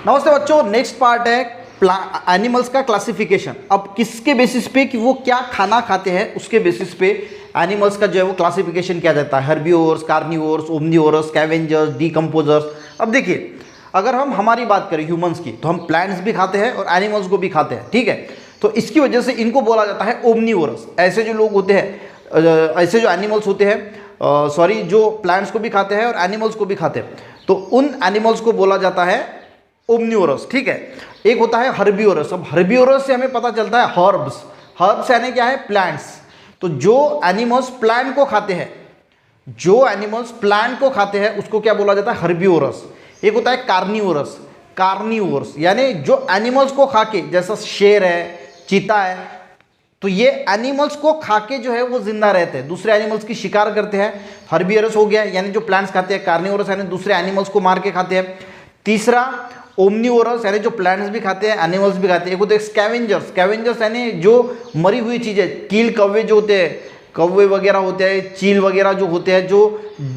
नमस्ते बच्चों, next part है एनिमल्स का क्लासिफिकेशन। अब किसके बेसिस पे कि वो क्या खाना खाते हैं उसके बेसिस पे एनिमल्स का जो है वो क्लासिफिकेशन किया जाता है। Herbivores, carnivores, omnivorous, scavengers, decomposers. अब देखिए, अगर हम हमारी बात करें ह्यूमंस की, तो हम प्लांट्स भी खाते हैं और एनिमल्स को भी खाते हैं, ठीक है। तो इसकी वजह से इनको बोला जाता है ओमनिवोरस। ऐसे जो लोग होते हैं, ऐसे जो एनिमल्स होते हैं, सॉरी, जो प्लांट्स को भी खाते हैं और एनिमल्स को भी खाते हैं, तो उन एनिमल्स को बोला जाता है ओमनिवोरस, ठीक है। एक होता है हर्बिवोरस। अब हर्बिवोरस से हमें पता चलता है हर्ब्स। हर्ब्स यानी क्या है? प्लांट्स। तो जो एनिमल्स प्लांट को खाते हैं, जो एनिमल्स प्लांट को खाते हैं उसको क्या बोला जाता है? हर्बिवोरस। एक होता है कार्निवोरस। कार्निवोरस यानी जो एनिमल्स को खा के, जैसा शेर है, चीता है, तो ये एनिमल्स को खा के जो है वो जिंदा रहते हैं, दूसरे एनिमल्स की शिकार करते हैं। हर्बिवोरस हो गया यानी जो प्लांट्स खाते हैं। कार्निवोरस यानी दूसरे एनिमल्स को मार के खाते हैं। तीसरा ओमनिवोरस यानी जो प्लांट्स भी खाते हैं, एनिमल्स भी खाते हैं। एक होते हैं स्कैवेंजर्स। स्कैवेंजर्स यानी जो मरी हुई चीजें, कील कौवे जो होते हैं, कौवे वगैरह होते हैं, चील वगैरह जो होते हैं, जो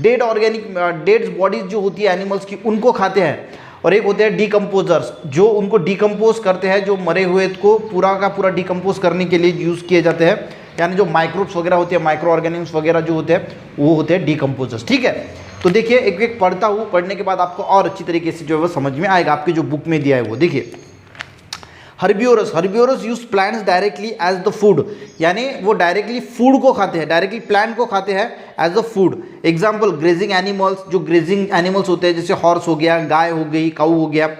डेड बॉडीज जो होती है एनिमल्स की, उनको खाते हैं। और एक होते हैं डीकम्पोजर्स, जो उनको डीकम्पोज करते हैं, जो मरे हुए को पूरा का पूरा डीकम्पोज करने के लिए यूज किए जाते हैं। यानी जो माइक्रोब्स वगैरह होते हैं, माइक्रो ऑर्गेनिम्स वगैरह जो होते हैं, वो होते हैं डीकम्पोजर्स, ठीक है। तो देखिए, एक एक पढ़ता हूँ, पढ़ने के बाद आपको और अच्छी तरीके से जो है वो समझ में आएगा। आपकी जो बुक में दिया है वो देखिए। Herbivorous. Herbivorous use plants directly as the food, यानी वो डायरेक्टली फूड को खाते हैं, डायरेक्टली प्लांट को खाते हैं as the food. Example, grazing animals, जो ग्रेजिंग एनिमल्स होते हैं, जैसे हॉर्स हो गया, गाय हो गई, काऊ हो गया।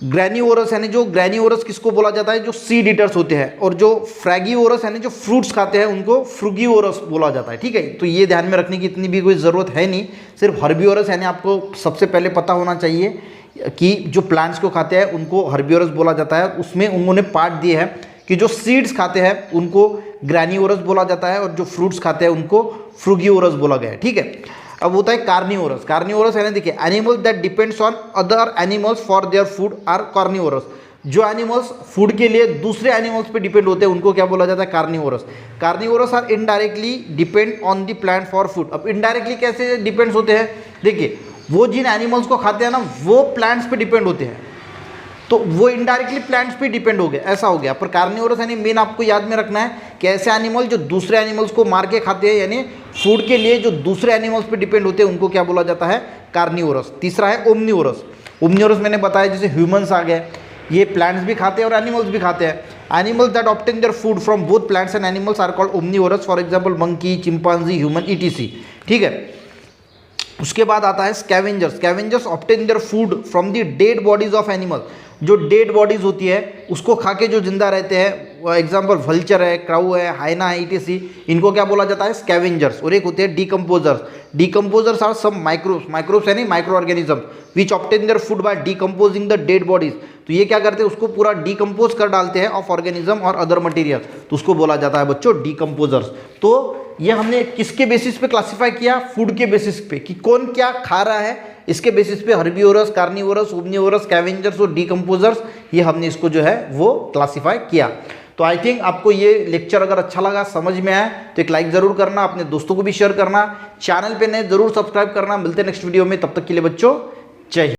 ग्रैनिवोरस यानी जो ग्रैनिवोरस किसको बोला जाता है? जो सीड ईटर्स होते हैं। और जो फ्रैगिवोरस यानी जो फ्रूट्स खाते हैं, उनको फ्रूगिवोरस बोला जाता है, ठीक है। तो ये ध्यान में रखने की इतनी भी कोई ज़रूरत है नहीं। सिर्फ हर्बिवोरस यानी आपको सबसे पहले पता होना चाहिए कि जो प्लांट्स को खाते हैं उनको हर्बिवोरस बोला जाता है। उसमें उन्होंने पार्ट दिए हैं कि जो सीड्स खाते हैं उनको ग्रैनिवोरस बोला जाता है और जो फ्रूट्स खाते हैं उनको फ्रूगिवोरस बोला गया है, ठीक है। अब होता है कार्निवोरस। कार्निवोरस यानी देखिए, animals that depends on other animals for their food are carnivorous. जो एनिमल्स फूड के लिए दूसरे एनिमल्स पे डिपेंड होते हैं उनको क्या बोला जाता है? Carnivorous. Carnivorous are indirectly depend on the plant for food. अब इनडायरेक्टली कैसे डिपेंड्स होते हैं? देखिए, वो जिन एनिमल्स को खाते हैं ना, वो प्लांट्स पे डिपेंड होते हैं, तो वो इनडायरेक्टली प्लांट्स पे डिपेंड हो गया, ऐसा हो गया। पर कार्निवोरस यानी मेन आपको याद में रखना है कि ऐसे एनिमल जो दूसरे एनिमल्स को मार के खाते हैं, यानी फूड के लिए जो दूसरे एनिमल्स पे डिपेंड होते हैं, उनको क्या बोला जाता है? कार्निवोरस। तीसरा है ओमनिवोरस। ओमनिवोरस मैंने बताया, जैसे ह्यूमंस आ गए, ये प्लांट्स भी खाते हैं और एनिमल्स भी खाते हैं। Animals that obtain their food from both plants and animals are called omnivorous. For example monkey, chimpanzee, human, ETC, ठीक है। उसके बाद आता है scavengers. Scavengers obtain their food from the dead bodies of animal. जो डेड बॉडीज होती है उसको खा के जो जिंदा रहते हैं, एग्जाम्पल वल्चर है, क्राउ है, हाइना है, ईटीसी, इनको क्या बोला जाता है? स्कैवेंजर्स। और एक होते हैं decomposers. Decomposers are some microbes. Microbes यानी micro organism which obtain their food by decomposing the dead bodies. तो ये क्या करते हैं? उसको पूरा डीकम्पोज कर डालते हैं ऑफ ऑर्गेनिज्म और अदर मटेरियल, तो उसको बोला जाता है बच्चों डीकम्पोजर्स। तो ये हमने किसके बेसिस पे क्लासिफाई किया? फूड के बेसिस पे, कि कौन क्या खा रहा है, इसके बेसिस पे हर्बिवोरस, कार्निवोरस, ओमनिवोरस, स्कैवेंजर्स और डीकम्पोजर्स, ये हमने इसको जो है वो क्लासिफाई किया। तो आई थिंक आपको ये लेक्चर अगर अच्छा लगा, समझ में आया, तो एक लाइक जरूर करना, अपने दोस्तों को भी शेयर करना, चैनल पे नए जरूर सब्सक्राइब करना। मिलते हैं नेक्स्ट वीडियो में, तब तक के लिए बच्चों जय हिंद।